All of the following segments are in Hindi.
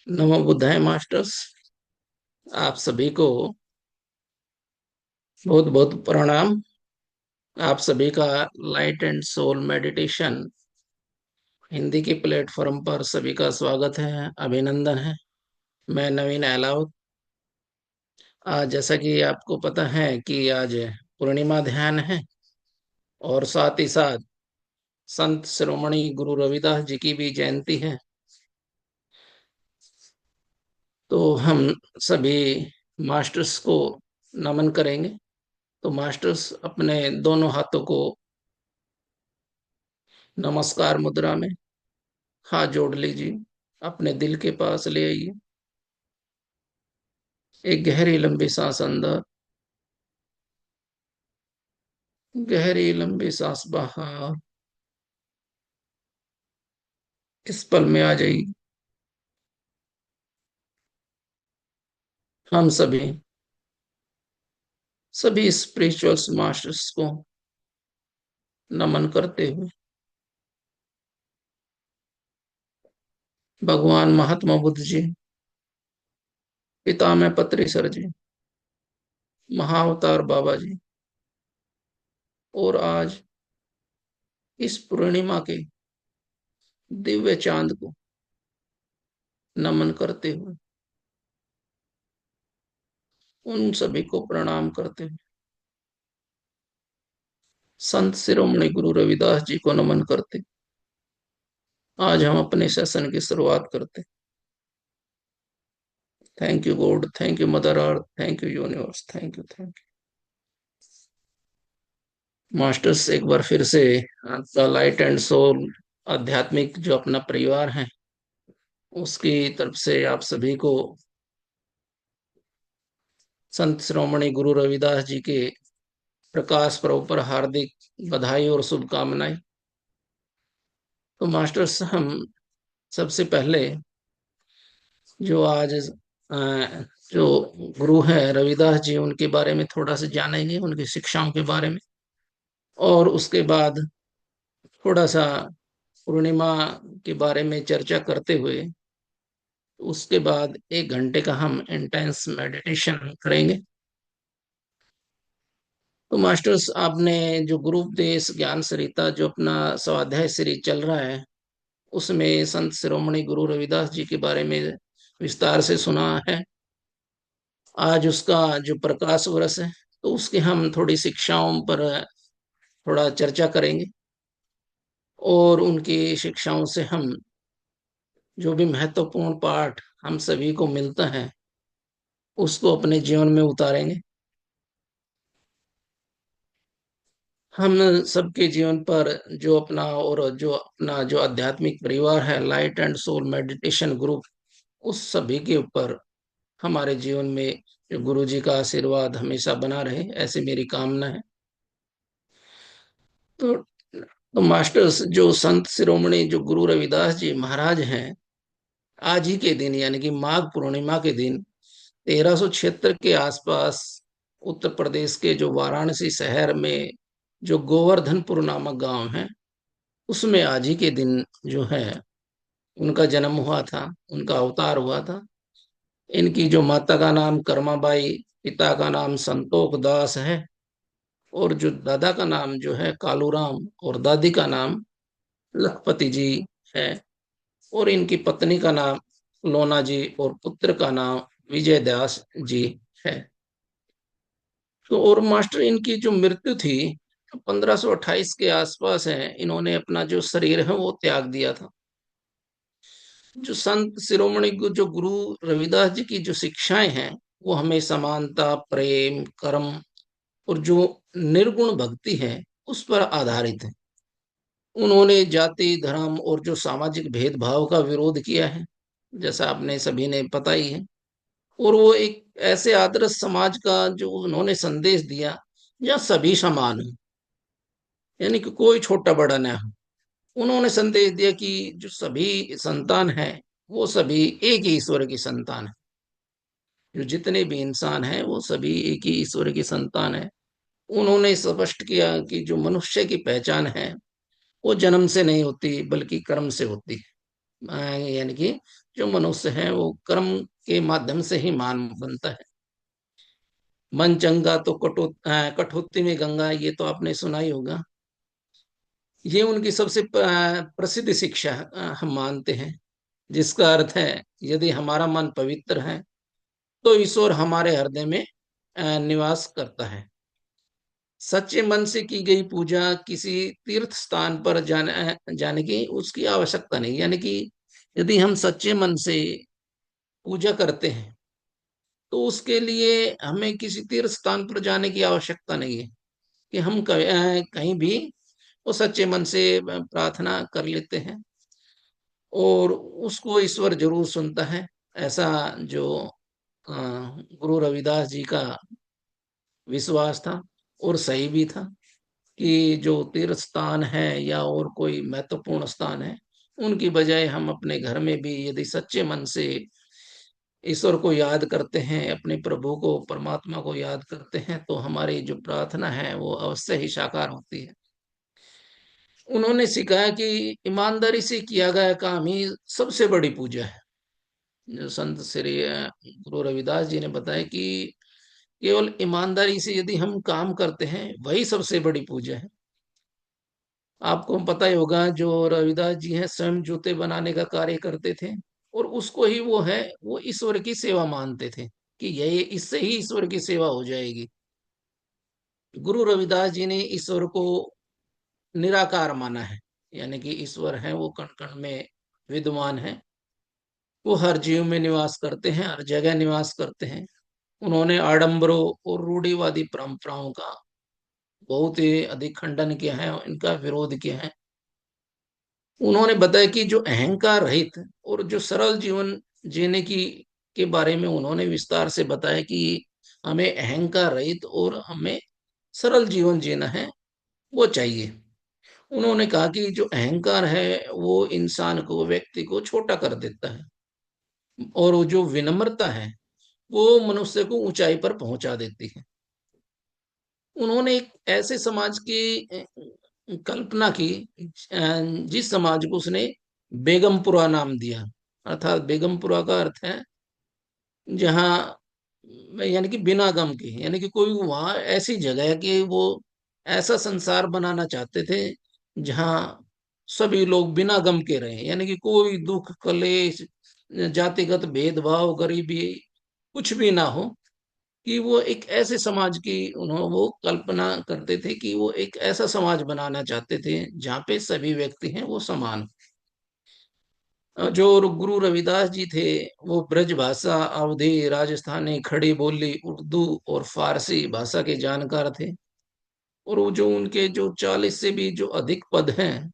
नमो बुद्धाय मास्टर्स। आप सभी को बहुत बहुत प्रणाम। आप सभी का light and soul meditation Hindi के प्लेटफॉर्म पर सभी का स्वागत है, अभिनंदन है। मैं नवीन अहलावत। आज जैसा कि आपको पता है कि आज पूर्णिमा ध्यान है और साथ ही साथ संत शिरोमणि गुरु रविदास जी की भी जयंती है। तो हम सभी मास्टर्स को नमन करेंगे। तो मास्टर्स अपने दोनों हाथों को नमस्कार मुद्रा में हाथ जोड़ लीजिए, अपने दिल के पास ले आइए। एक गहरी लंबी सांस अंदर, गहरी लंबी सांस बाहर। इस पल में आ जाइए। हम सभी स्पिरिचुअल मास्टर्स को नमन करते हुए भगवान महात्मा बुद्ध जी, पितामह पत्रीसर जी, महाअवतार बाबा जी और आज इस पूर्णिमा के दिव्य चांद को नमन करते हुए उन सभी को प्रणाम करते हुए संत शिरोमणि गुरु रविदास जी को नमन करते आज हम अपने सेशन की शुरुआत करते। Thank you God, thank you mother earth, thank you universe, thank you, thank you masters. एक बार फिर से आपका लाइट एंड सोल आध्यात्मिक जो अपना परिवार है उसकी तरफ से आप सभी को संत श्रोमणी गुरु रविदास जी के प्रकाश पर्व पर हार्दिक बधाई और शुभकामनाएं। तो मास्टर्स, हम सबसे पहले जो आज जो गुरु हैं रविदास जी, उनके बारे में थोड़ा सा जानेंगे, उनकी शिक्षाओं के बारे में। और उसके बाद थोड़ा सा पूर्णिमा के बारे में चर्चा करते हुए उसके बाद 1 घंटे का हम इंटेंस मेडिटेशन करेंगे। तो मास्टर्स, आपने जो गुरु उपदेश ज्ञान सरिता जो अपना स्वाध्याय सीरीज चल रहा है उसमें संत शिरोमणि गुरु रविदास जी के बारे में विस्तार से सुना है। आज उसका जो प्रकाश वर्ष है तो उसके हम थोड़ी शिक्षाओं पर थोड़ा चर्चा करेंगे और उनकी शिक्षाओं से हम जो भी महत्वपूर्ण पाठ हम सभी को मिलता है उसको अपने जीवन में उतारेंगे। हम सबके जीवन पर जो अपना और जो अपना जो आध्यात्मिक परिवार है light and soul meditation group, उस सभी के ऊपर हमारे जीवन में जो गुरु जी का आशीर्वाद हमेशा बना रहे, ऐसी मेरी कामना है। तो, तो मास्टर्स, जो संत शिरोमणि जो गुरु रविदास जी महाराज हैं, आज ही के दिन यानी कि माघ पूर्णिमा के दिन 1376 के आसपास उत्तर प्रदेश के जो वाराणसी शहर में जो गोवर्धनपुर नामक गांव है उसमें आज ही के दिन जो है उनका जन्म हुआ था, उनका अवतार हुआ था। इनकी जो माता का नाम कर्माबाई, पिता का नाम संतोख दास है और जो दादा का नाम जो है कालूराम और दादी का नाम लखपति जी है। और इनकी पत्नी का नाम लोना जी और पुत्र का नाम विजय दास जी है। तो और मास्टर, इनकी जो मृत्यु थी 1528 के आसपास है, इन्होंने अपना जो शरीर है वो त्याग दिया था। जो संत शिरोमणि जो गुरु रविदास जी की जो शिक्षाएं हैं वो हमें समानता, प्रेम, कर्म और जो निर्गुण भक्ति है उस पर आधारित है। उन्होंने जाति, धर्म और जो सामाजिक भेदभाव का विरोध किया है, जैसा आपने सभी ने पता ही है। और वो एक ऐसे आदर्श समाज का जो उन्होंने संदेश दिया जहाँ सभी समान हो, यानी कि कोई छोटा बड़ा ना हो। उन्होंने संदेश दिया कि जो सभी संतान है वो सभी एक ही ईश्वर की संतान है। जो जितने भी इंसान हैं वो सभी एक ही ईश्वर की संतान है। उन्होंने स्पष्ट किया कि जो मनुष्य की पहचान है वो जन्म से नहीं होती बल्कि कर्म से होती है। यानी कि जो मनुष्य है वो कर्म के माध्यम से ही मान बनता है। मन चंगा तो कठौती में गंगा, ये तो आपने सुना ही होगा। ये उनकी सबसे प्रसिद्ध शिक्षा हम मानते हैं, जिसका अर्थ है यदि हमारा मन पवित्र है तो ईश्वर हमारे हृदय में निवास करता है। सच्चे मन से की गई पूजा किसी तीर्थ स्थान पर जाने की उसकी आवश्यकता नहीं। यानी कि यदि हम सच्चे मन से पूजा करते हैं तो उसके लिए हमें किसी तीर्थ स्थान पर जाने की आवश्यकता नहीं है, कि हम कहीं भी वो सच्चे मन से प्रार्थना कर लेते हैं और उसको ईश्वर जरूर सुनता है। ऐसा जो गुरु रविदास जी का विश्वास था और सही भी था, कि जो तीर्थ स्थान है या और कोई महत्वपूर्ण स्थान है, उनकी बजाय हम अपने घर में भी यदि सच्चे मन से ईश्वर को याद करते हैं, अपने प्रभु को, परमात्मा को याद करते हैं, तो हमारी जो प्रार्थना है वो अवश्य ही साकार होती है। उन्होंने सिखाया कि ईमानदारी से किया गया काम ही सबसे बड़ी पूजा है। जो संत श्री गुरु रविदास जी ने बताया कि केवल ईमानदारी से यदि हम काम करते हैं वही सबसे बड़ी पूजा है। आपको पता ही होगा, जो रविदास जी हैं स्वयं जूते बनाने का कार्य करते थे, और उसको ही वो ईश्वर की सेवा मानते थे, कि यही इससे ही ईश्वर की सेवा हो जाएगी। गुरु रविदास जी ने ईश्वर को निराकार माना है, यानी कि ईश्वर है वो कण कण में विद्यमान है, वो हर जीव में निवास करते हैं, हर जगह निवास करते हैं। उन्होंने आडंबरों और रूढ़िवादी परंपराओं का बहुत ही अधिक खंडन किया है, इनका विरोध किया है। उन्होंने बताया कि जो अहंकार रहित और जो सरल जीवन जीने की के बारे में उन्होंने विस्तार से बताया कि हमें अहंकार रहित और हमें सरल जीवन जीना है, वो चाहिए। उन्होंने कहा कि जो अहंकार है वो इंसान को, व्यक्ति को छोटा कर देता है, और वो जो विनम्रता है वो मनुष्य को ऊंचाई पर पहुंचा देती है। उन्होंने एक ऐसे समाज की कल्पना की, जिस समाज को उसने बेगमपुरा नाम दिया। अर्थात बेगमपुरा का अर्थ है जहाँ, यानी कि बिना गम के, यानी कि कोई वहां ऐसी जगह है कि वो ऐसा संसार बनाना चाहते थे जहाँ सभी लोग बिना गम के रहे, यानी कि कोई दुख कलेश, जातिगत भेदभाव, गरीबी कुछ भी ना हो। कि वो एक ऐसे समाज की उन्होंने वो कल्पना करते थे, कि वो एक ऐसा समाज बनाना चाहते थे जहाँ पे सभी व्यक्ति हैं वो समान। जो गुरु रविदास जी थे वो ब्रज भाषा, अवधी, राजस्थानी, खड़ी बोली, उर्दू और फारसी भाषा के जानकार थे। और वो जो उनके जो 40 से भी जो अधिक पद हैं,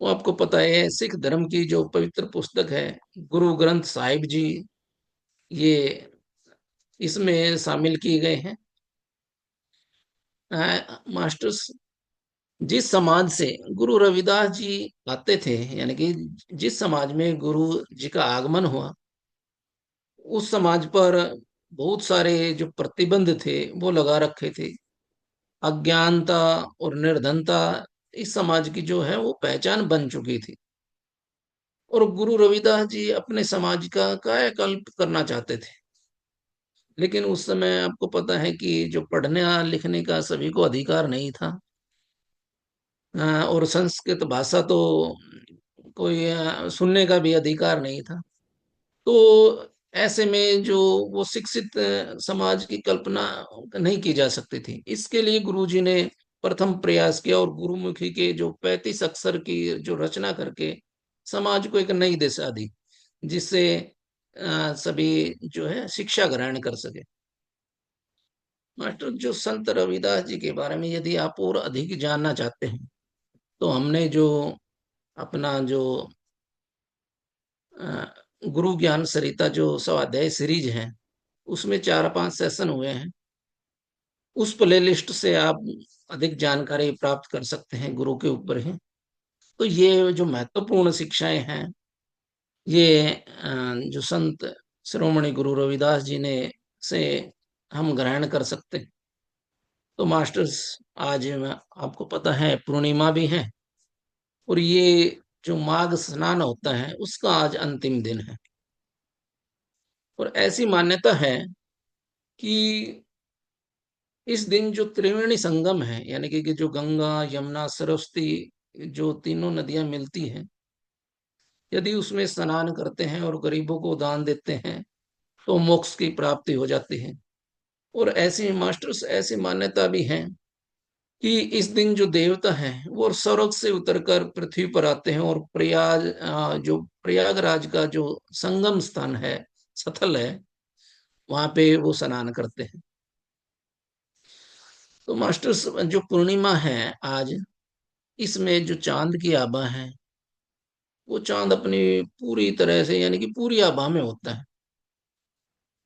वो आपको पता है सिख धर्म की जो पवित्र पुस्तक है गुरु ग्रंथ साहिब जी, ये इसमें शामिल किए गए हैं। मास्टर्स, जिस समाज से गुरु रविदास जी आते थे, यानी कि जिस समाज में गुरु जी का आगमन हुआ, उस समाज पर बहुत सारे जो प्रतिबंध थे वो लगा रखे थे। अज्ञानता और निर्धनता इस समाज की जो है वो पहचान बन चुकी थी, और गुरु रविदास जी अपने समाज का कायाकल्प करना चाहते थे। लेकिन उस समय आपको पता है कि जो पढ़ने लिखने का सभी को अधिकार नहीं था, और संस्कृत भाषा तो कोई सुनने का भी अधिकार नहीं था। तो ऐसे में जो वो शिक्षित समाज की कल्पना नहीं की जा सकती थी। इसके लिए गुरुजी ने प्रथम प्रयास किया और गुरुमुखी के जो 35 अक्षर की जो रचना करके समाज को एक नई दिशा दी, जिससे सभी जो है शिक्षा ग्रहण कर सके। मास्टर, जो संत रविदास जी के बारे में यदि आप और अधिक जानना चाहते हैं, तो हमने जो अपना जो गुरु ज्ञान सरिता जो स्वाध्याय सीरीज है, उसमें 4-5 सेशन हुए हैं। उस प्ले लिस्ट से आप अधिक जानकारी प्राप्त कर सकते हैं गुरु के ऊपर ही। तो ये जो महत्वपूर्ण शिक्षाएं हैं, ये जो संत शिरोमणि गुरु रविदास जी ने से हम ग्रहण कर सकते हैं। तो मास्टर्स, आज आपको पता है पूर्णिमा भी है, और ये जो माघ स्नान होता है उसका आज अंतिम दिन है। और ऐसी मान्यता है कि इस दिन जो त्रिवेणी संगम है, यानी कि जो गंगा यमुना सरस्वती जो तीनों नदियां मिलती हैं, यदि उसमें स्नान करते हैं और गरीबों को दान देते हैं तो मोक्ष की प्राप्ति हो जाती है। और ऐसी मास्टर्स ऐसी मान्यता भी है कि इस दिन जो देवता हैं वो स्वर्ग से उतरकर पृथ्वी पर आते हैं और जो प्रयागराज का जो संगम स्थान है, स्थल है, वहां पे वो स्नान करते हैं। तो मास्टर्स जो पूर्णिमा है आज, इसमें जो चांद की आभा है, वो चांद अपनी पूरी तरह से यानी कि पूरी आभा में होता है।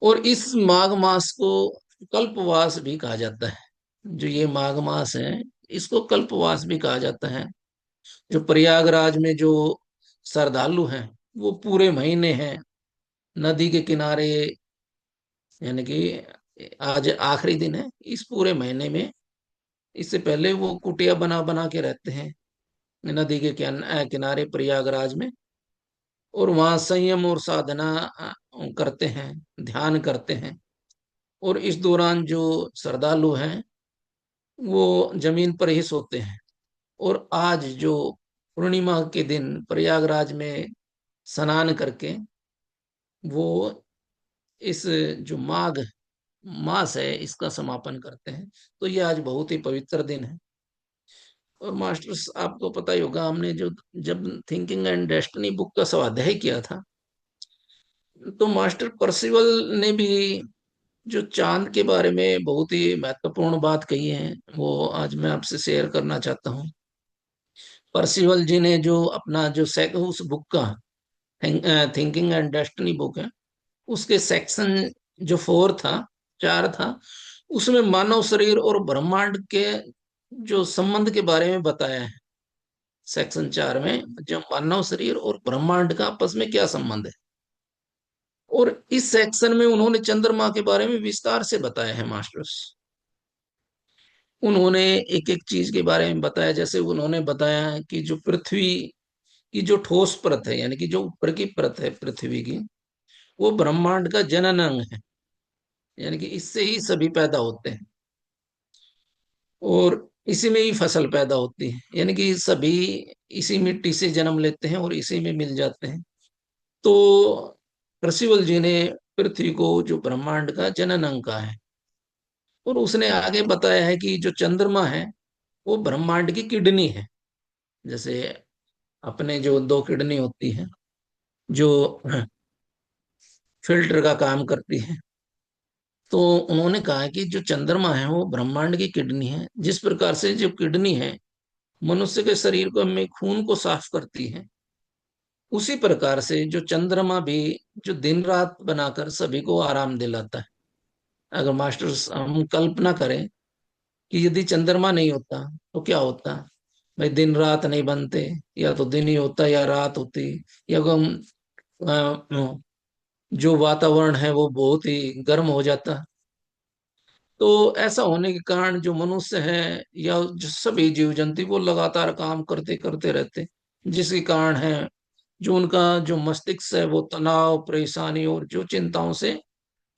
और इस माघ मास को कल्पवास भी कहा जाता है। जो ये माघ मास है, इसको कल्पवास भी कहा जाता है। जो प्रयागराज में जो श्रद्धालु हैं, वो पूरे महीने हैं नदी के किनारे, यानी कि आज आखिरी दिन है इस पूरे महीने में। इससे पहले वो कुटिया बना बना के रहते हैं नदी के किनारे प्रयागराज में, और वहाँ संयम और साधना करते हैं, ध्यान करते हैं। और इस दौरान जो श्रद्धालु हैं वो जमीन पर ही सोते हैं। और आज जो पूर्णिमा के दिन प्रयागराज में स्नान करके वो इस जो माघ मास है इसका समापन करते हैं। तो ये आज बहुत ही पवित्र दिन है। और मास्टर्स आपको पता ही होगा, हमने जो जब थिंकिंग एंड डेस्टिनी बुक का स्वाध्याय किया था, तो मास्टर परसिवल ने भी जो चांद के बारे में बहुत ही महत्वपूर्ण बात कही है, वो आज मैं आपसे शेयर करना चाहता हूँ। परसिवल जी ने जो अपना जो उस बुक का थिंकिंग एंड डेस्टिनी बुक है, उसके सेक्शन जो 4 था, 4 था, उसमें मानव शरीर और ब्रह्मांड के जो संबंध के बारे में बताया है। सेक्शन 4 में जो मानव शरीर और ब्रह्मांड का आपस में क्या संबंध है। और इस सेक्शन में उन्होंने चंद्रमा के बारे में विस्तार से बताया है मास्टर्स। उन्होंने एक एक चीज के बारे में बताया। जैसे उन्होंने बताया कि जो पृथ्वी की जो ठोस परत है, यानी कि जो ऊपर की परत है पृथ्वी की, वो ब्रह्मांड का जनन अंग है, यानी कि इससे ही सभी पैदा होते हैं और इसी में ही फसल पैदा होती है, यानी कि सभी इसी मिट्टी से जन्म लेते हैं और इसी में मिल जाते हैं। तो परसिवल जी ने पृथ्वी को जो ब्रह्मांड का जनन अंग कहा है। और उसने आगे बताया है कि जो चंद्रमा है वो ब्रह्मांड की किडनी है। जैसे अपने जो 2 किडनी होती है जो फिल्टर का काम करती है, तो उन्होंने कहा कि जो चंद्रमा है वो ब्रह्मांड की किडनी है। जिस प्रकार से जो किडनी है मनुष्य के शरीर को में खून को साफ करती है, उसी प्रकार से जो चंद्रमा भी जो दिन रात बनाकर सभी को आराम दिलाता है। अगर मास्टर्स हम कल्पना करें कि यदि चंद्रमा नहीं होता तो क्या होता। भाई दिन रात नहीं बनते, या तो दिन ही होता या रात होती, या जो वातावरण है वो बहुत ही गर्म हो जाता। तो ऐसा होने के कारण जो मनुष्य है या जो सभी जीव जंतु वो लगातार काम करते करते रहते, जिसके कारण है जो उनका जो मस्तिष्क है वो तनाव परेशानी और जो चिंताओं से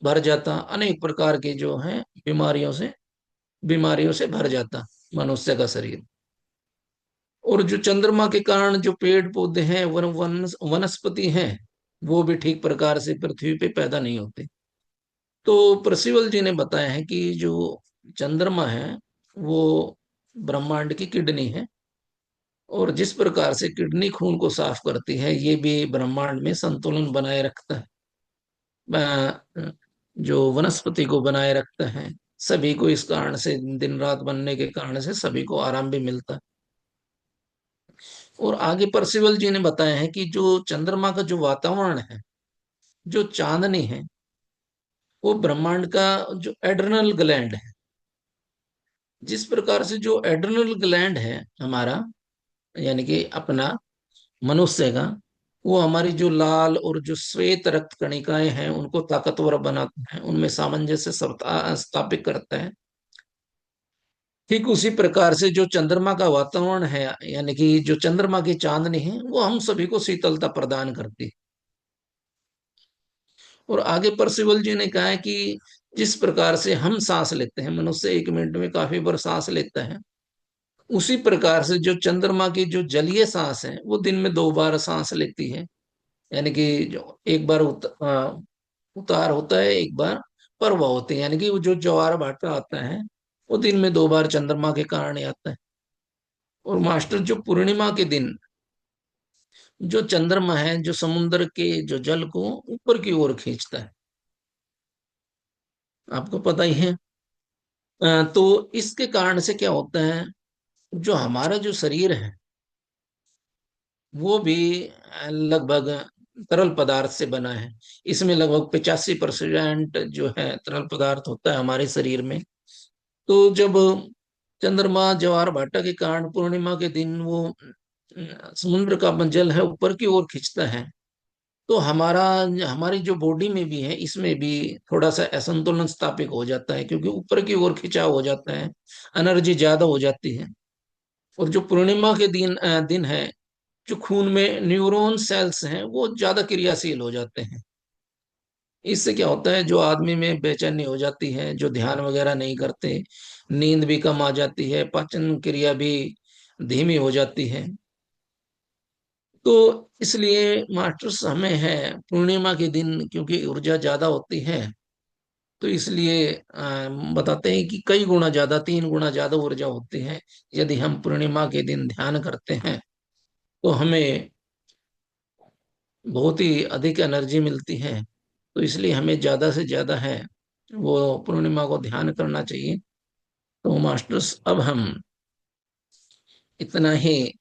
भर जाता, अनेक प्रकार के जो है बीमारियों से भर जाता मनुष्य का शरीर। और जो चंद्रमा के कारण जो पेड़ पौधे हैं वनस्पति हैं, वो भी ठीक प्रकार से पृथ्वी पे पैदा नहीं होते। तो परसिवल जी ने बताया है कि जो चंद्रमा है वो ब्रह्मांड की किडनी है, और जिस प्रकार से किडनी खून को साफ करती है, ये भी ब्रह्मांड में संतुलन बनाए रखता है। जो वनस्पति को बनाए रखता है सभी को, इस कारण से दिन रात बनने के कारण से सभी को आराम भी मिलता है। और आगे परसिवल जी ने बताया है कि जो चंद्रमा का जो वातावरण है, जो चांदनी है, वो ब्रह्मांड का जो एड्रनल ग्लैंड है। जिस प्रकार से जो एड्रनल ग्लैंड है हमारा, यानी कि अपना मनुष्य का, वो हमारी जो लाल और जो श्वेत रक्त कणिकाएं हैं उनको ताकतवर बनाता है, उनमें सामंजस्य स्थापित करता है। ठीक उसी प्रकार से जो चंद्रमा का वातावरण है, यानी कि जो चंद्रमा की चांदनी है, वो हम सभी को शीतलता प्रदान करती है। और आगे परसिवल जी ने कहा है कि जिस प्रकार से हम सांस लेते हैं, मनुष्य 1 मिनट में काफी बार सांस लेता है, उसी प्रकार से जो चंद्रमा की जो जलीय सांस है, वो दिन में 2 बार सांस लेती है। यानी कि जो एक बार उतार होता है, एक बार प्रवाह होते हैं, यानी कि वो जो ज्वार भाटा आता है, वो दिन में 2 बार चंद्रमा के कारण ही आता है। और मास्टर जो पूर्णिमा के दिन जो चंद्रमा है, जो समुद्र के जो जल को ऊपर की ओर खींचता है, आपको पता ही है। तो इसके कारण से क्या होता है, जो हमारा जो शरीर है, वो भी लगभग तरल पदार्थ से बना है। इसमें लगभग 85% जो है तरल पदार्थ होता है हमारे शरीर में। तो जब चंद्रमा ज्वार भाटा के कारण पूर्णिमा के दिन वो समुद्र का जल है ऊपर की ओर खींचता है, तो हमारी जो बॉडी में भी है, इसमें भी थोड़ा सा असंतुलन स्थापित हो जाता है, क्योंकि ऊपर की ओर खिंचाव हो जाता है, एनर्जी ज्यादा हो जाती है। और जो पूर्णिमा के दिन है, जो खून में न्यूरॉन सेल्स हैं, वो ज्यादा क्रियाशील हो जाते हैं। इससे क्या होता है, जो आदमी में बेचैनी हो जाती है, जो ध्यान वगैरह नहीं करते, नींद भी कम आ जाती है, पाचन क्रिया भी धीमी हो जाती है। तो इसलिए मास्टर्स हमें है पूर्णिमा के दिन, क्योंकि ऊर्जा ज्यादा होती है, तो इसलिए बताते हैं कि कई गुना ज्यादा, 3 गुना ज्यादा ऊर्जा होती है यदि हम पूर्णिमा के दिन ध्यान करते हैं। तो हमें बहुत ही अधिक एनर्जी मिलती है। तो इसलिए हमें ज्यादा से ज्यादा है वो पूर्णिमा को ध्यान करना चाहिए। तो मास्टर्स, अब हम इतना ही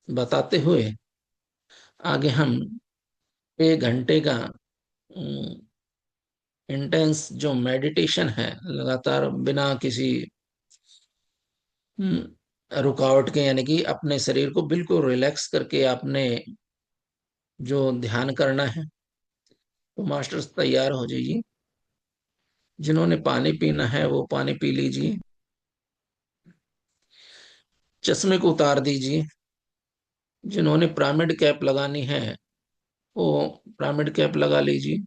बताते हुए आगे हम 1 घंटे का इंटेंस जो मेडिटेशन है, लगातार बिना किसी रुकावट के, यानी कि अपने शरीर को बिल्कुल रिलैक्स करके आपने जो ध्यान करना है, तो मास्टर्स तैयार हो जाइए। जिन्होंने पानी पीना है वो पानी पी लीजिए। चश्मे को उतार दीजिए। जिन्होंने पिरामिड कैप लगानी है वो पिरामिड कैप लगा लीजिए।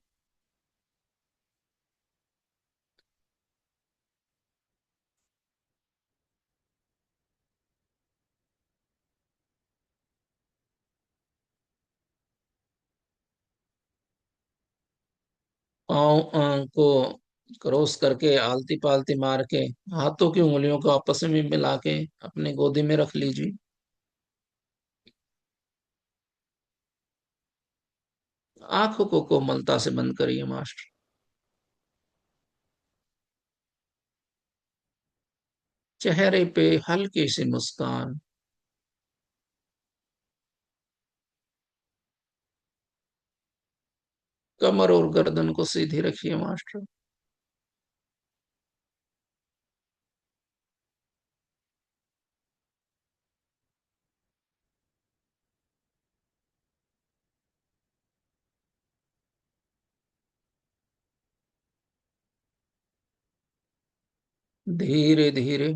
पाँव को क्रॉस करके आलती पालती मार के हाथों की उंगलियों को आपस में मिला के अपने गोदी में रख लीजिए। आंखों को कोमलता से बंद करिए मास्टर। चेहरे पे हल्की सी मुस्कान। कमर और गर्दन को सीधी रखिए मास्टर। धीरे धीरे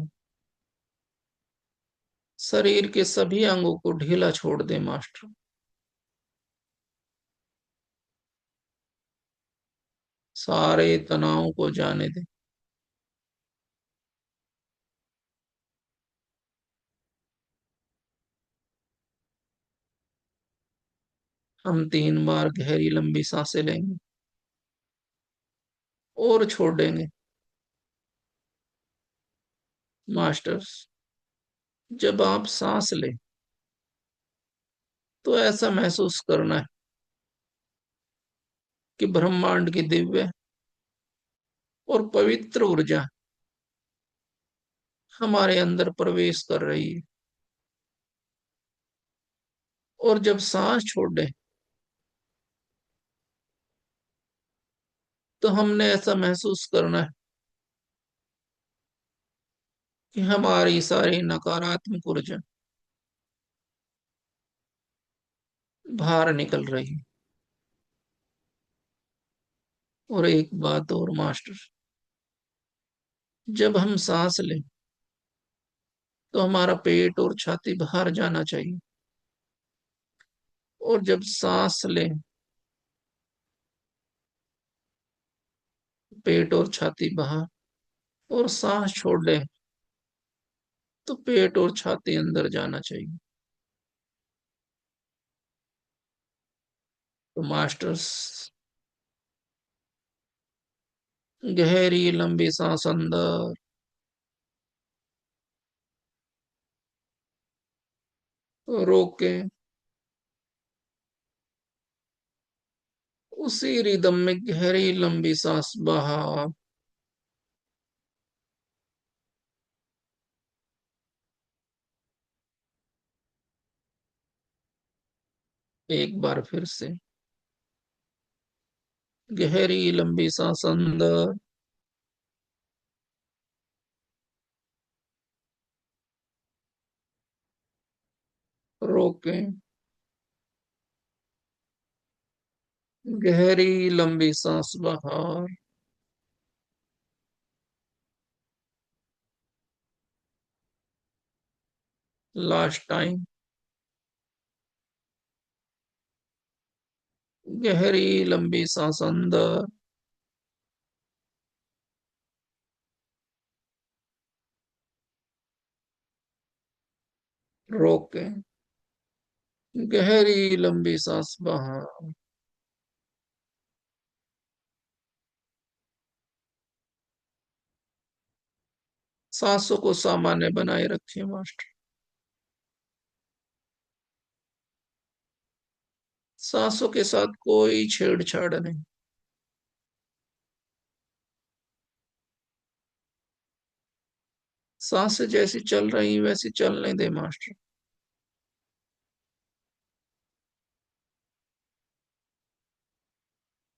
शरीर के सभी अंगों को ढीला छोड़ दे मास्टर। सारे तनाव को जाने दे। हम 3 बार गहरी लंबी सांसें लेंगे और छोड़ देंगे। मास्टर्स, जब आप सांस लें तो ऐसा महसूस करना है कि ब्रह्मांड की दिव्य और पवित्र ऊर्जा हमारे अंदर प्रवेश कर रही है। और जब सांस छोड़े तो हमने ऐसा महसूस करना है कि हमारी सारी नकारात्मक ऊर्जा बाहर निकल रही है। और एक बात और मास्टर, जब हम सांस लें तो हमारा पेट और छाती बाहर जाना चाहिए, और जब सांस लें पेट और छाती बाहर, और सांस छोड़ लें तो पेट और छाती अंदर जाना चाहिए। तो मास्टर्स, गहरी लंबी सांस अंदर, रोकें, उसी रिदम में गहरी लंबी सांस बाहर। एक बार फिर से, गहरी लंबी सांस अंदर, रोकें, गहरी लंबी सांस बाहर। लास्ट टाइम, गहरी लंबी सांस अंदर, रोकें, गहरी लंबी सांस बाहर। सांसों को सामान्य बनाए रखिए मास्टर। सांसों के साथ कोई छेड़छाड़ नहीं। सांसें जैसी चल रही वैसी चलने दे मास्टर।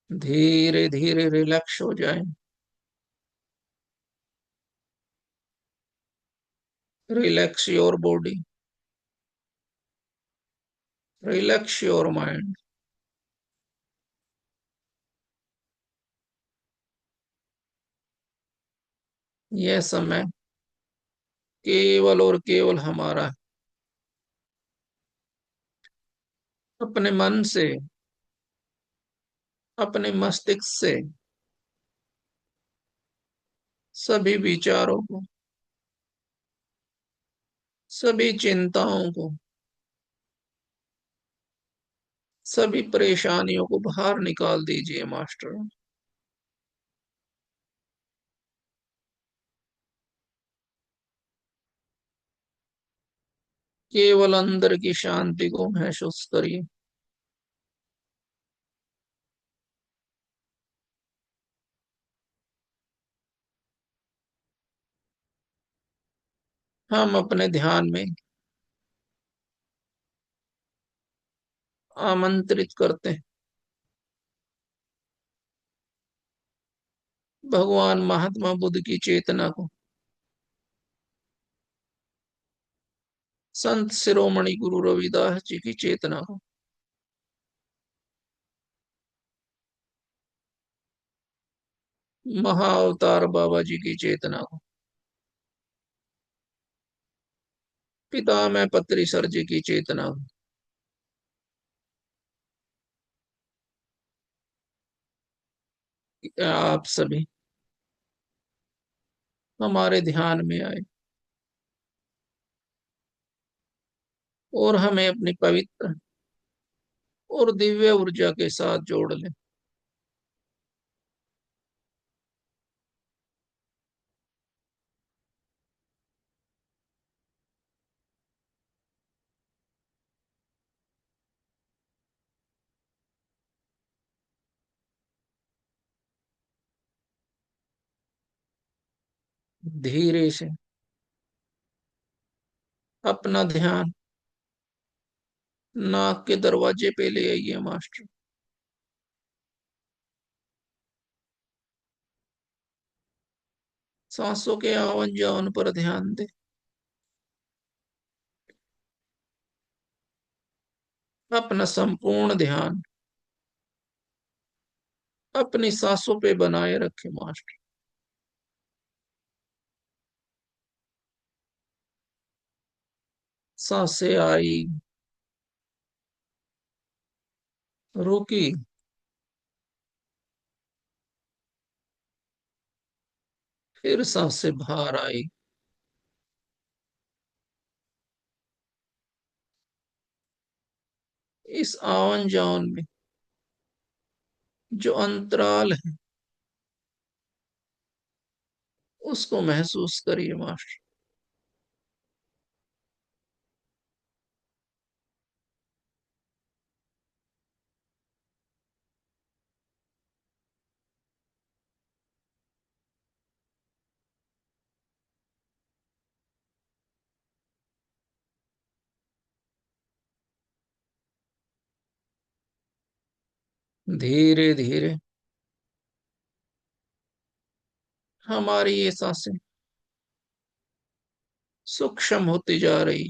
धीरे धीरे रिलैक्स हो जाए। Relax your body, relax your mind. यह समय केवल और केवल हमारा है। अपने मन से, अपने मस्तिष्क से सभी विचारों को, सभी चिंताओं को, सभी परेशानियों को बाहर निकाल दीजिए मास्टर। केवल अंदर की शांति को महसूस करिए। हम अपने ध्यान में आमंत्रित करते हैं भगवान महात्मा बुद्ध की चेतना को, संत शिरोमणि गुरु रविदास जी की चेतना को, महाअवतार बाबा जी की चेतना को, पितामह पत्री सर जी की चेतना को। आप सभी हमारे ध्यान में आए और हमें अपनी पवित्र और दिव्य ऊर्जा के साथ जोड़ लें। धीरे से अपना ध्यान नाक के दरवाजे पे ले आइए मास्टर। सांसों के आवन जावन पर ध्यान दे। अपना संपूर्ण ध्यान अपनी सांसों पे बनाए रखे मास्टर। सांसें आई, रुकी, फिर सांसें बाहर आई। इस आवन जावन में जो अंतराल है, उसको महसूस करिए मास्टर। धीरे धीरे हमारी ये सांसें सूक्ष्म होती जा रही,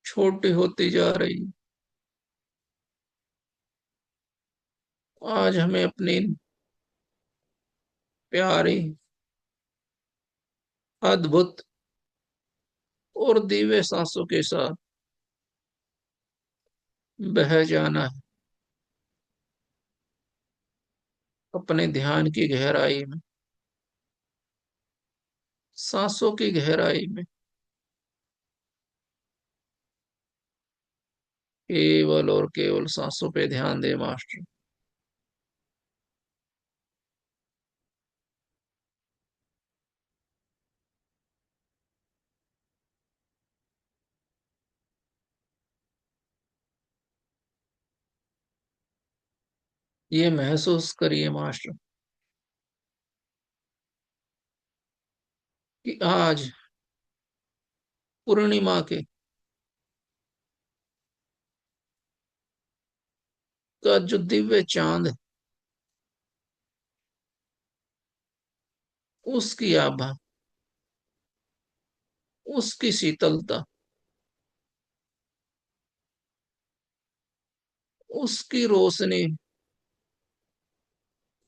छोटी होती जा रही। आज हमें अपनी प्यारी, अद्भुत और दिव्य सांसों के साथ बह जाना है, अपने ध्यान की गहराई में, सांसों की गहराई में। केवल और केवल सांसों पे ध्यान दे मास्टर। ये महसूस करिए मास्टर कि आज पूर्णिमा के का जो दिव्य चांद है, उसकी आभा, उसकी शीतलता, उसकी रोशनी,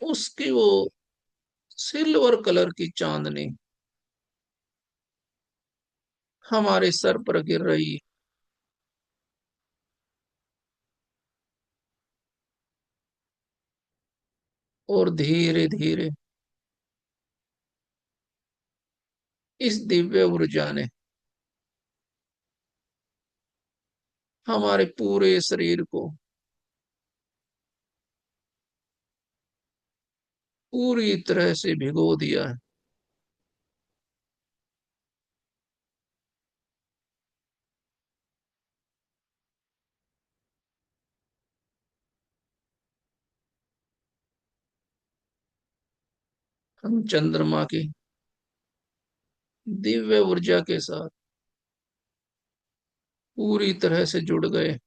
उसकी वो सिल्वर कलर की चांदनी हमारे सर पर गिर रही है। और धीरे धीरे इस दिव्य ऊर्जा ने हमारे पूरे शरीर को पूरी तरह से भिगो दिया है। हम चंद्रमा की दिव्य ऊर्जा के साथ पूरी तरह से जुड़ गए।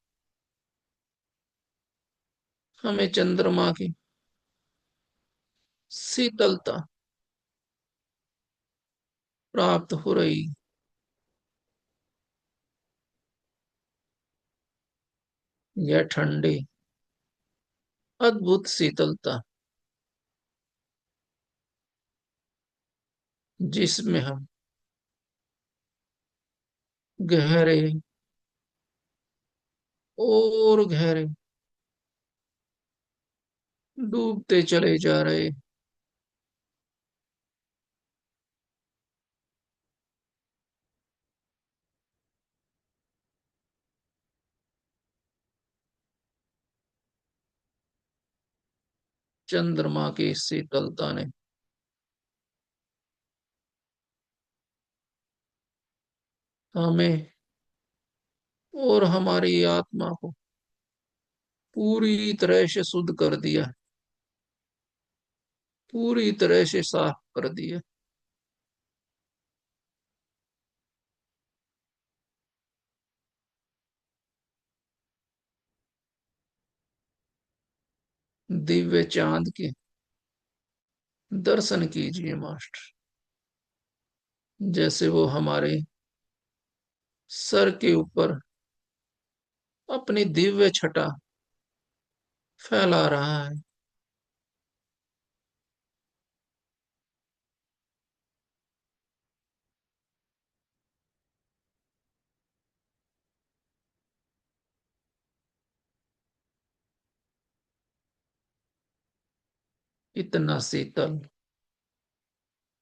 हमें चंद्रमा की शीतलता प्राप्त हो रही, यह ठंडी अद्भुत शीतलता जिसमें हम गहरे और गहरे डूबते चले जा रहे। चंद्रमा की शीतलता ने हमें और हमारी आत्मा को पूरी तरह से शुद्ध कर दिया, पूरी तरह से साफ कर दिया। दिव्य चांद के दर्शन कीजिए मास्टर, जैसे वो हमारे सर के ऊपर अपनी दिव्य छटा फैला रहा है। इतना शीतल,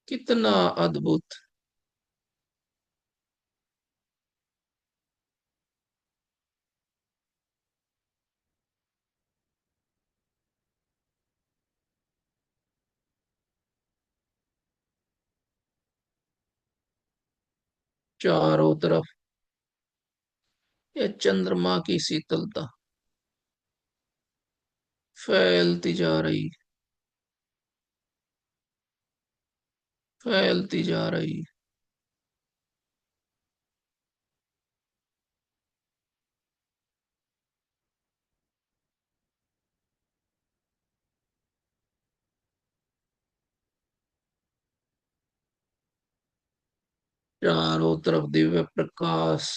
कितना अद्भुत। चारों तरफ ये चंद्रमा की शीतलता फैलती जा रही, फैलती जा रही। चारों तरफ दिव्य प्रकाश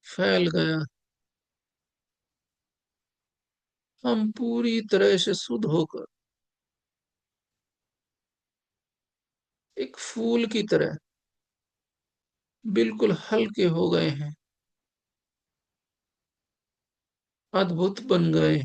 फैल गया। हम पूरी तरह से शुद्ध होकर एक फूल की तरह बिल्कुल हल्के हो गए हैं, अद्भुत बन गए।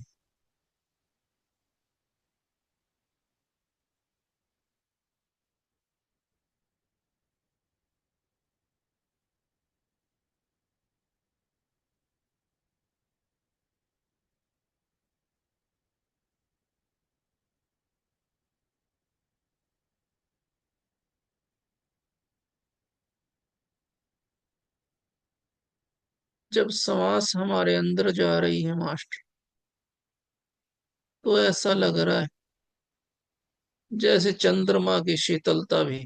जब सांस हमारे अंदर जा रही है मास्टर, तो ऐसा लग रहा है जैसे चंद्रमा की शीतलता भी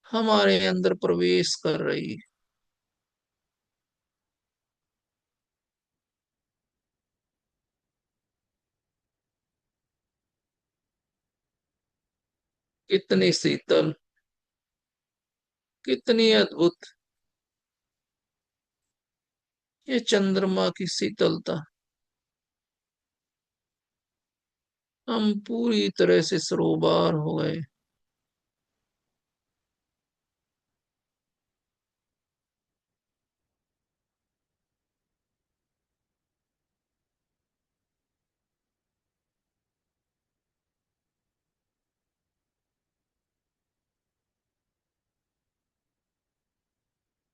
हमारे अंदर प्रवेश कर रही है। कितनी शीतल, कितनी अद्भुत ये चंद्रमा की शीतलता। हम पूरी तरह से सरोबार हो गए।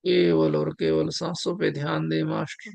केवल और केवल सांसों पे ध्यान दे मास्टर।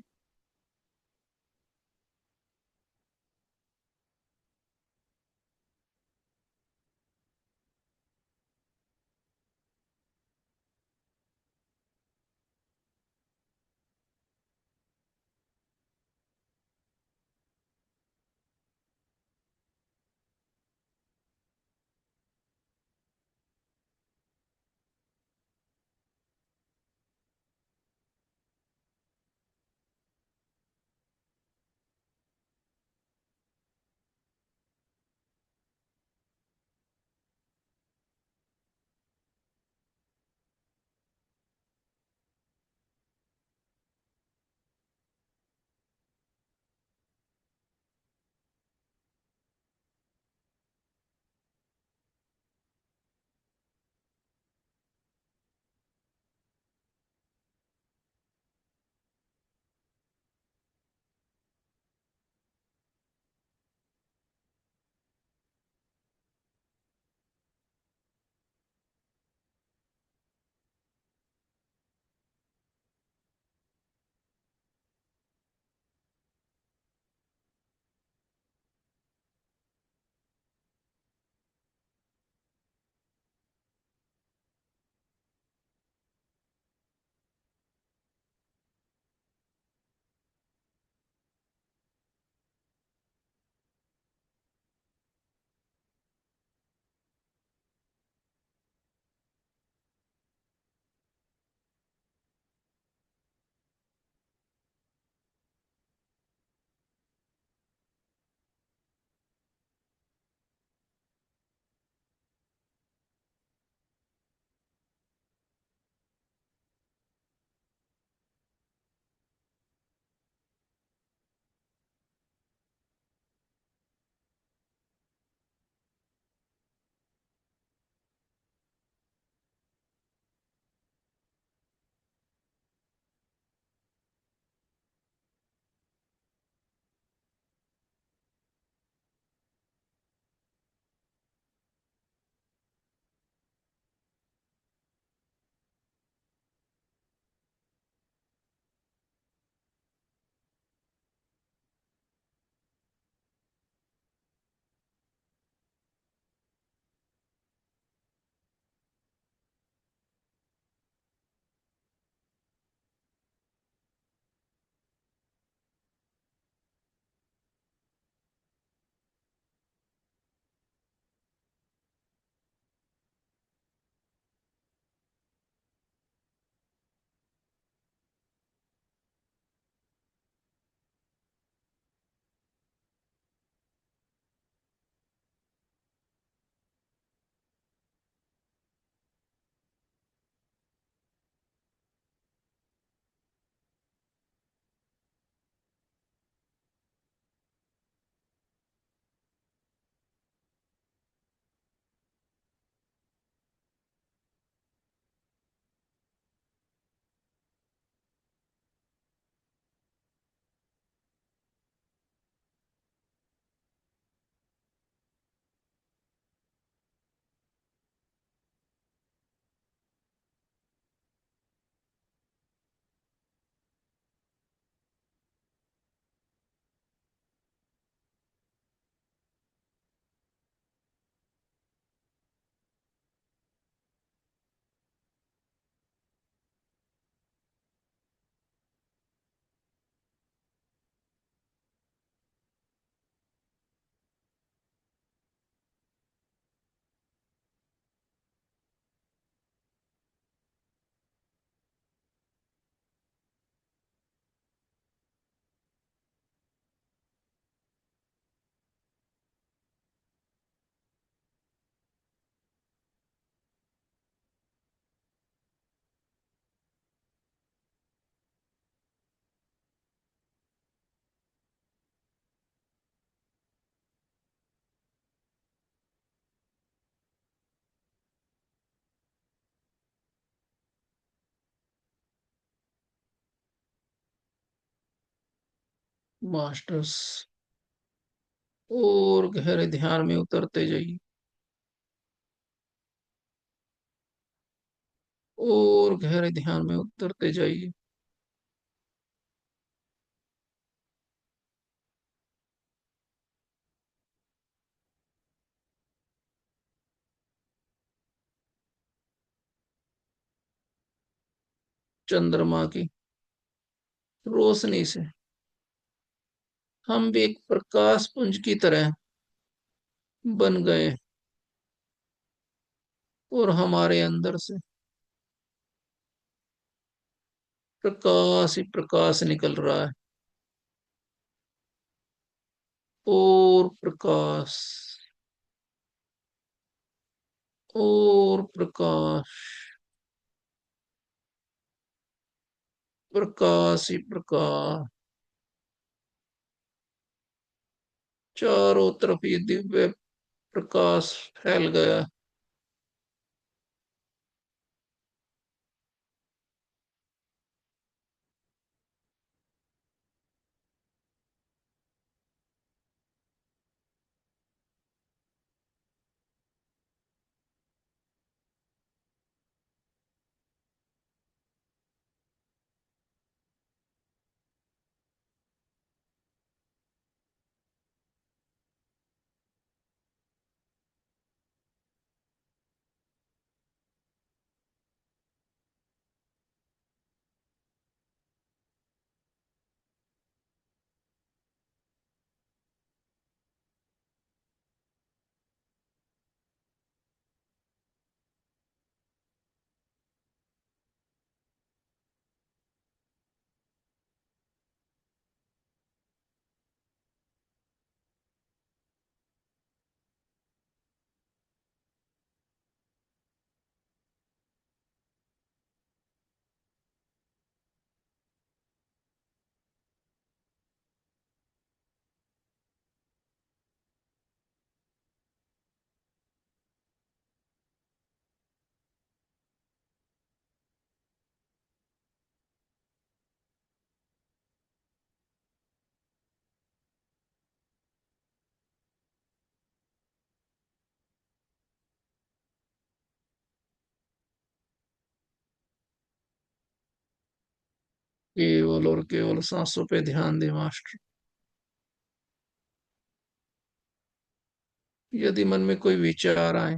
मास्टर्स। और गहरे ध्यान में उतरते जाइए। और गहरे ध्यान में उतरते जाइए। चंद्रमा की रोशनी से हम भी एक प्रकाश पुंज की तरह बन गए, और हमारे अंदर से प्रकाश ही प्रकाश निकल रहा है। और प्रकाश। और प्रकाश। प्रकाश ही प्रकाश। चारों तरफ ये दिव्य प्रकाश फैल गया। केवल और केवल सांसों पे ध्यान दे मास्टर। यदि मन में कोई विचार आए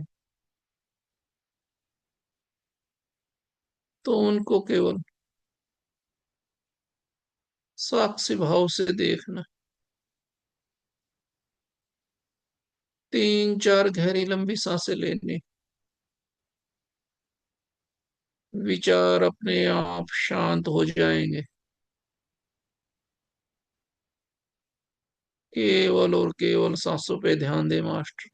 तो उनको केवल साक्षी भाव से देखना। 3 4 गहरी लंबी सांसें लेनी। विचार अपने आप शांत हो जाएंगे। केवल और केवल सांसों पे ध्यान दे मास्टर।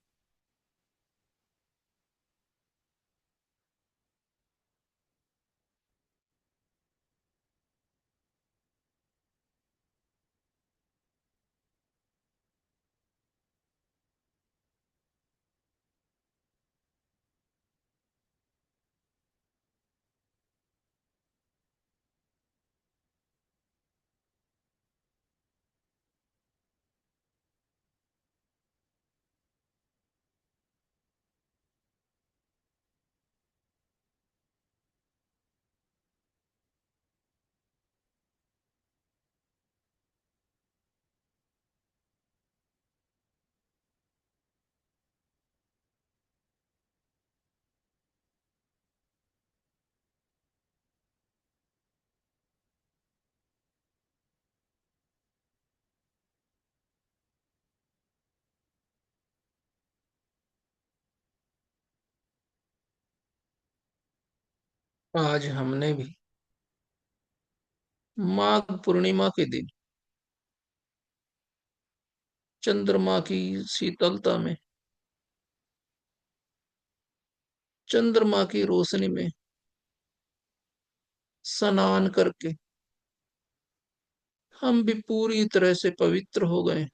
आज हमने भी माघ पूर्णिमा के दिन चंद्रमा की शीतलता में, चंद्रमा की रोशनी में स्नान करके हम भी पूरी तरह से पवित्र हो गए।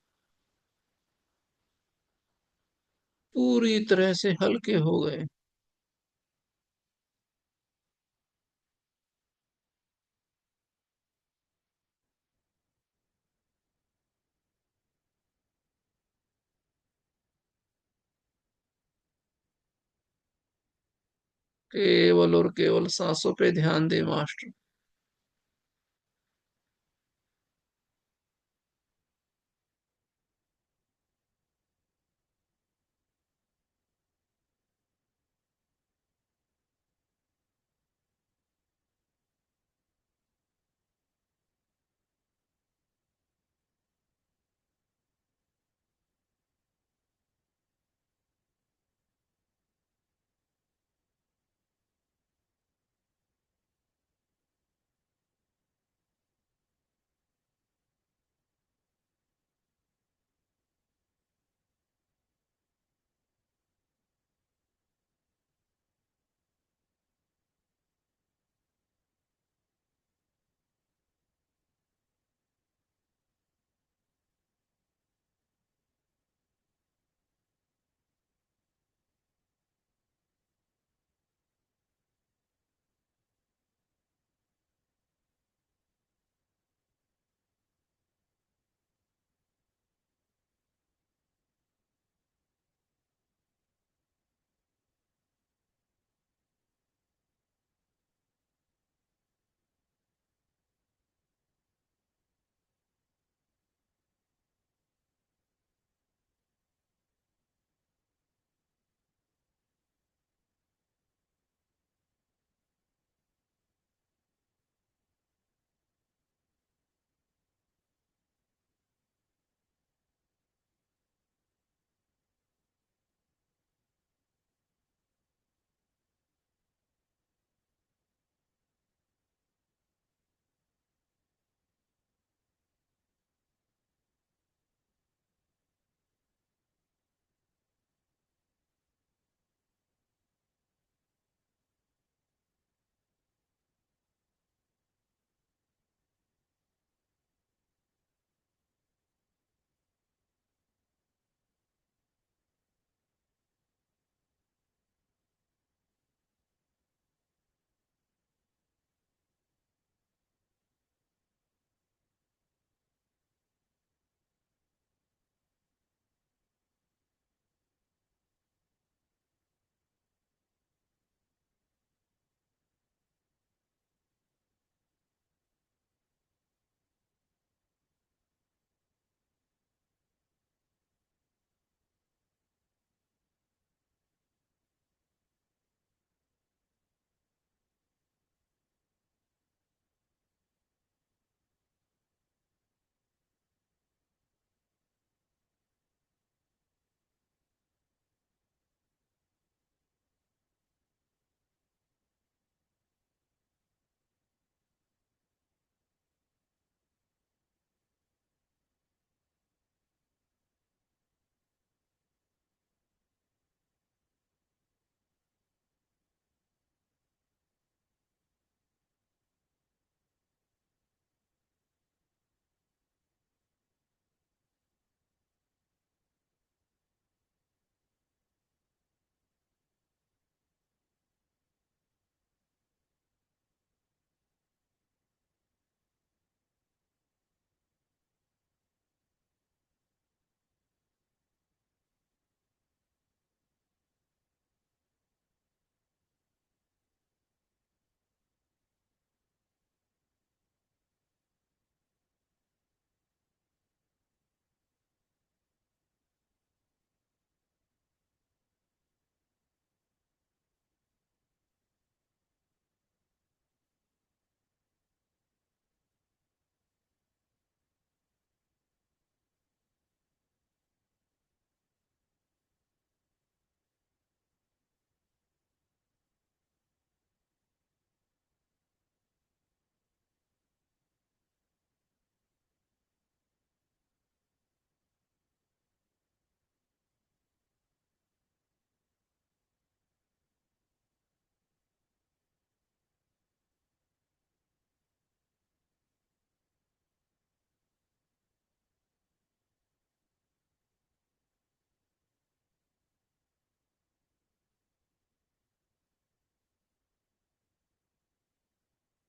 पूरी तरह से हल्के हो गए। केवल और केवल सांसों पे ध्यान दे मास्टर।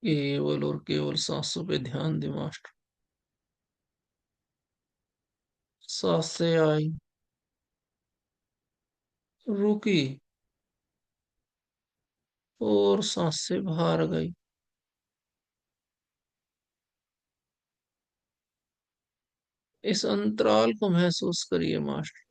केवल और केवल सांसों पे ध्यान दे मास्टर। सांसें आई, रुकी, और सांस से बाहर गई। इस अंतराल को महसूस करिए मास्टर।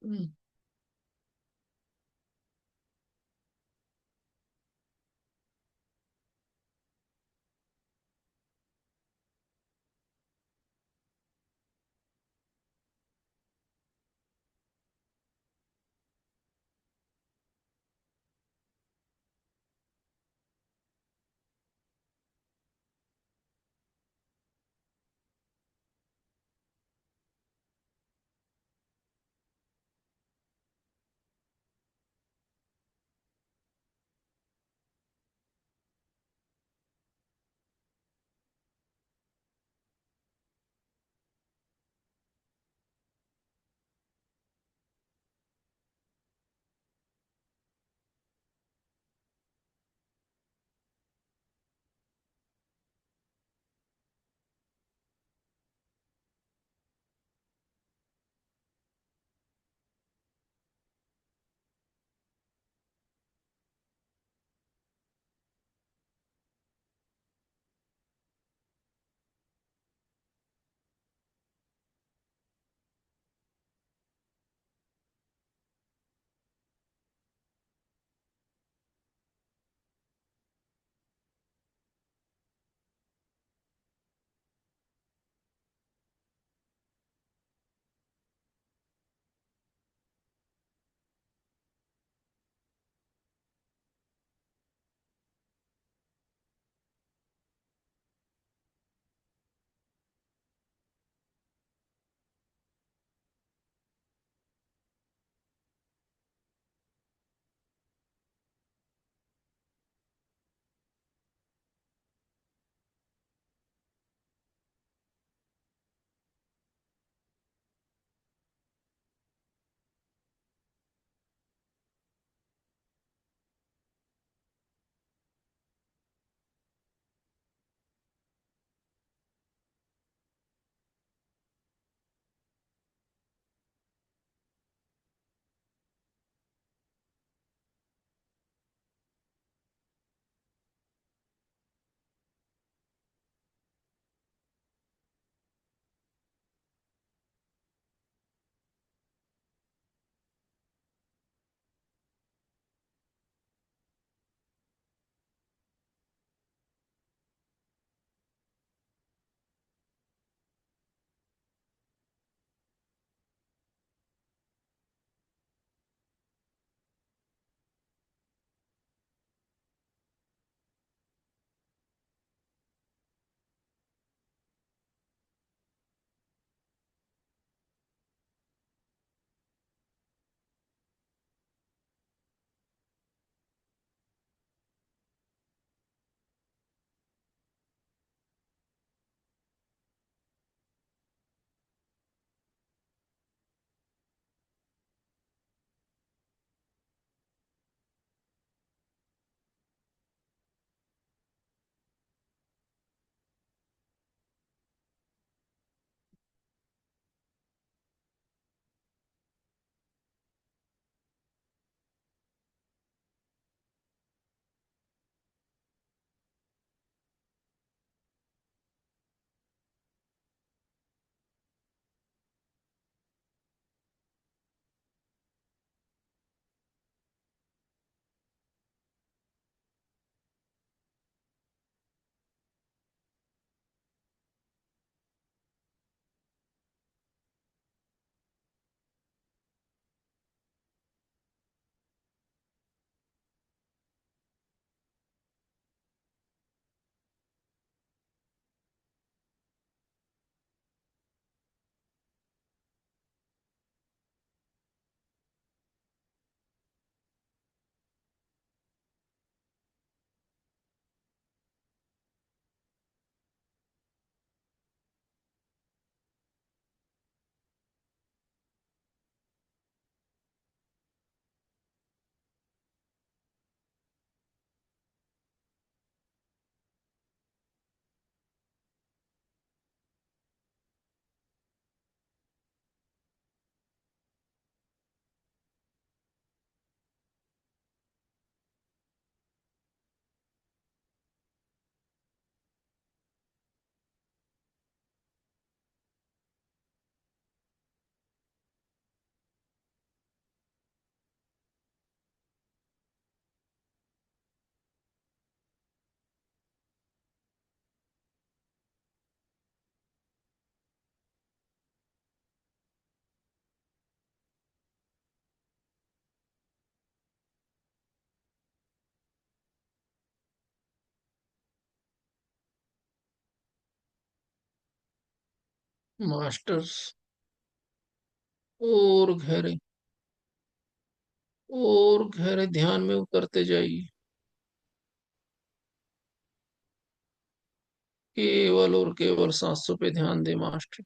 हम्म। मास्टर्स। और गहरे, और गहरे ध्यान में उतरते जाइए। केवल और केवल सांसों पे ध्यान दे मास्टर।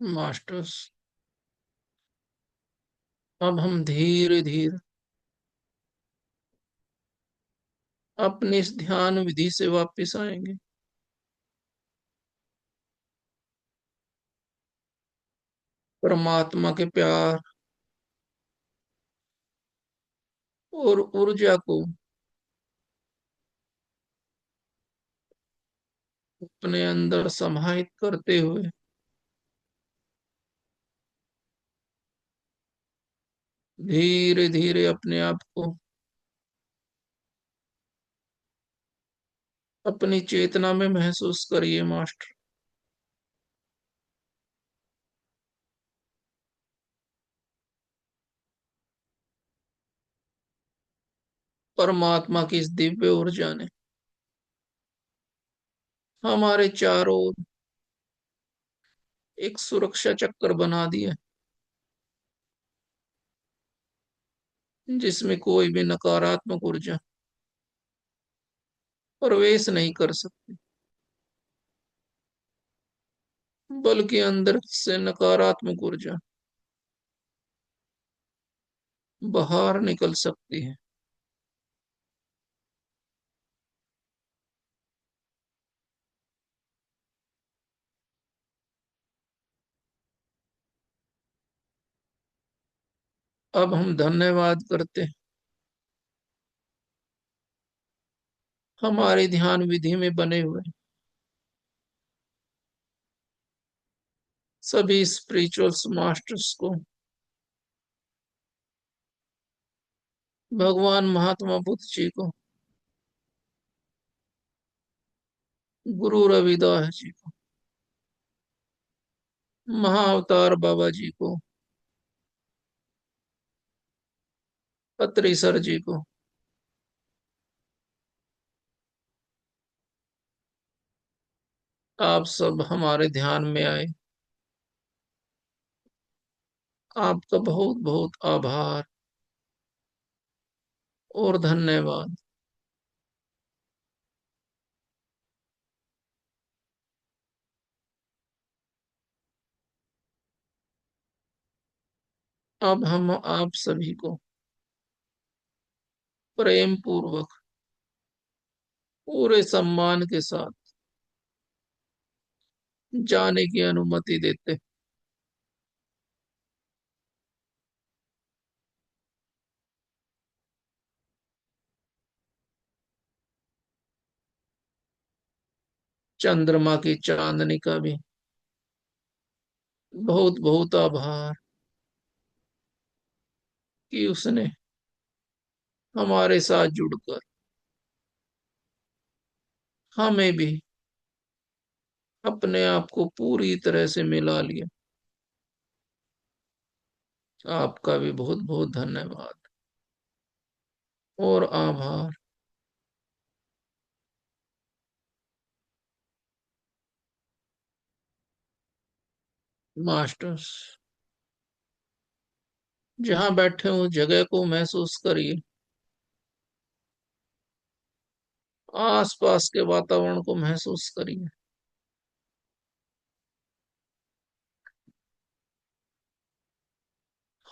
मास्टर्स, अब हम धीरे धीरे अपनी इस ध्यान विधि से वापस आएंगे। परमात्मा के प्यार और ऊर्जा को अपने अंदर समाहित करते हुए धीरे धीरे अपने आप को अपनी चेतना में महसूस करिए मास्टर। परमात्मा की इस दिव्य ऊर्जा ने हमारे चारों ओर एक सुरक्षा चक्कर बना दिया, जिसमें कोई भी नकारात्मक ऊर्जा प्रवेश नहीं कर सकती, बल्कि अंदर से नकारात्मक ऊर्जा बाहर निकल सकती है। अब हम धन्यवाद करते हैं हमारी ध्यान विधि में बने हुए सभी स्पिरिचुअल्स मास्टर्स को, भगवान महात्मा बुद्ध जी को, गुरु रविदास जी को, महाअवतार बाबा जी को, पत्री सर जी को। आप सब हमारे ध्यान में आए, आपका बहुत बहुत आभार और धन्यवाद। अब हम आप सभी को प्रेम पूर्वक पूरे सम्मान के साथ जाने की अनुमति देते। चंद्रमा की चांदनी का भी बहुत बहुत आभार कि उसने हमारे साथ जुड़कर हमें भी अपने आप को पूरी तरह से मिला लिया। आपका भी बहुत बहुत धन्यवाद और आभार। मास्टर्स, जहां बैठे हो जगह को महसूस करिए, आसपास के वातावरण को महसूस करिए।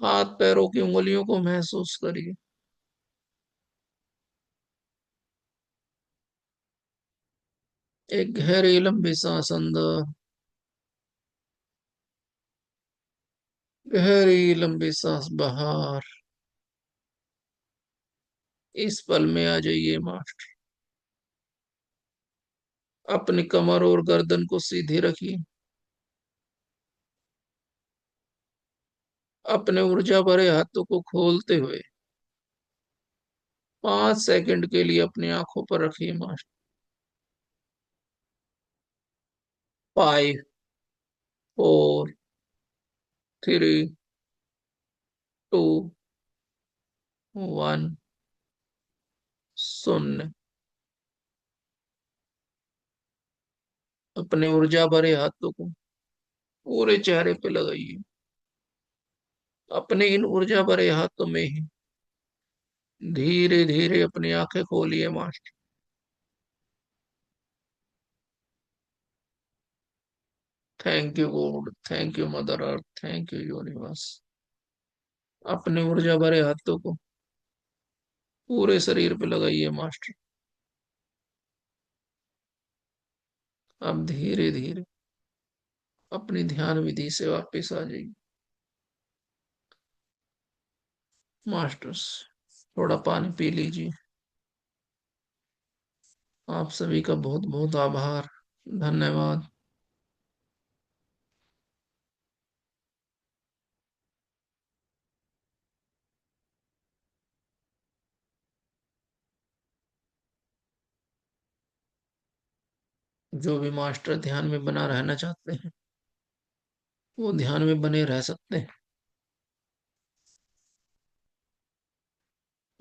हाथ पैरों की उंगलियों को महसूस करिए। एक गहरी लंबी सांस अंदर, गहरी लंबी सांस बाहर। इस पल में आ जाइए मास्टर। अपनी कमर और गर्दन को सीधी रखिए। अपने ऊर्जा भरे हाथों को खोलते हुए 5 सेकंड के लिए अपनी आंखों पर रखिए मास्टर। 5, 4, 3, 2, 1, शून्य। अपने ऊर्जा भरे हाथों को पूरे चेहरे पे लगाइए। अपने इन ऊर्जा भरे हाथों में ही धीरे धीरे अपनी आंखें खोलिए master. Thank you God, thank you mother earth, thank you universe. अपने ऊर्जा भरे हाथों को पूरे शरीर पे लगाइए मास्टर। अब धीरे धीरे अपनी ध्यान विधि से वापस आ जाइए। मास्टर्स, थोड़ा पानी पी लीजिए। आप सभी का बहुत बहुत आभार, धन्यवाद। जो भी मास्टर ध्यान में बना रहना चाहते हैं वो ध्यान में बने रह सकते हैं,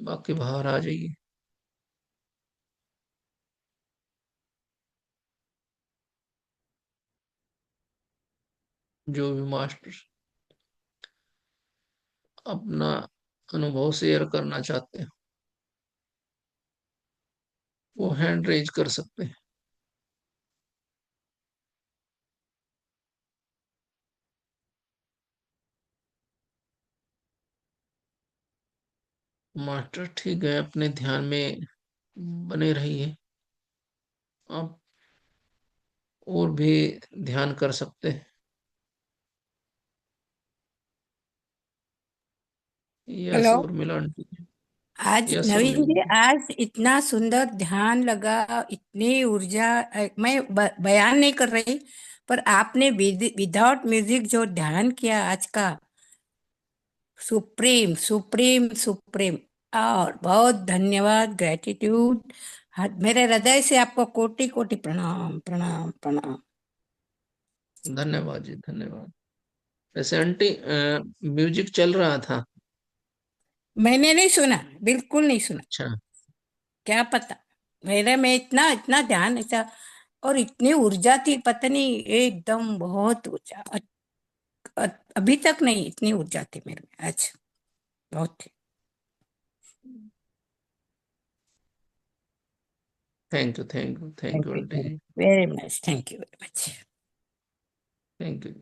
बाकी बाहर आ जाइए। जो भी मास्टर अपना अनुभव शेयर करना चाहते हैं वो हैंड रेज कर सकते हैं। मास्टर ठीक है, अपने ध्यान में बने रहिए। आप और भी ध्यान कर सकते हैं। Yes hello. उर्मिला आंटी। आज यस नवीन उर्मिला जी, जी। आज इतना सुंदर ध्यान लगा, इतनी ऊर्जा। मैं बयान नहीं कर रही, पर आपने विदाउट म्यूजिक जो ध्यान किया आज का, सुप्रीम सुप्रीम सुप्रीम। और बहुत धन्यवाद, ग्रेटिट्यूड। मेरे हृदय से आपको कोटि कोटि प्रणाम प्रणाम प्रणाम। धन्यवाद जी, धन्यवाद। वैसे आंटी, म्यूजिक चल रहा था। मैंने नहीं सुना, बिल्कुल नहीं सुना। अच्छा। क्या पता, मेरे में इतना इतना ध्यान ऐसा, और इतनी ऊर्जा थी, पता नहीं, एकदम बहुत ऊर्जा। अभी तक नहीं इतनी ऊर्जा थी मेरे में आज, बहुत थी। Thank you, thank you, thank thank you you, aunty ji. Very much, thank you very much. Thank you.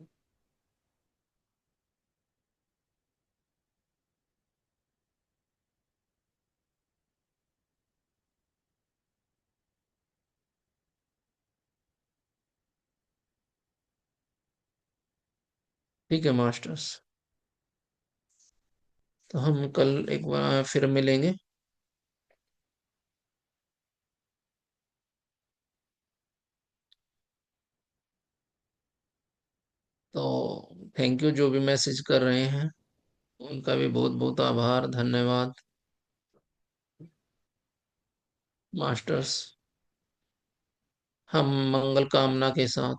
ठीक है मास्टर्स, तो हम कल एक बार फिर मिलेंगे। तो थैंक यू जो भी मैसेज कर रहे हैं उनका भी बहुत बहुत आभार, धन्यवाद। मास्टर्स, हम मंगल कामना के साथ,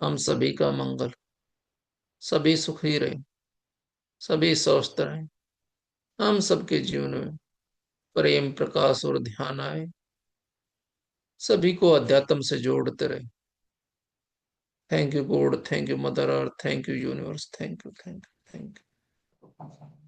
हम सभी का मंगल, सभी सुखी रहे, सभी स्वस्थ रहे, हम सबके जीवन में प्रेम प्रकाश और ध्यान आए, सभी को अध्यात्म से जोड़ते रहे। Thank you God, thank you mother earth, thank you universe, thank you, thank you, thank you.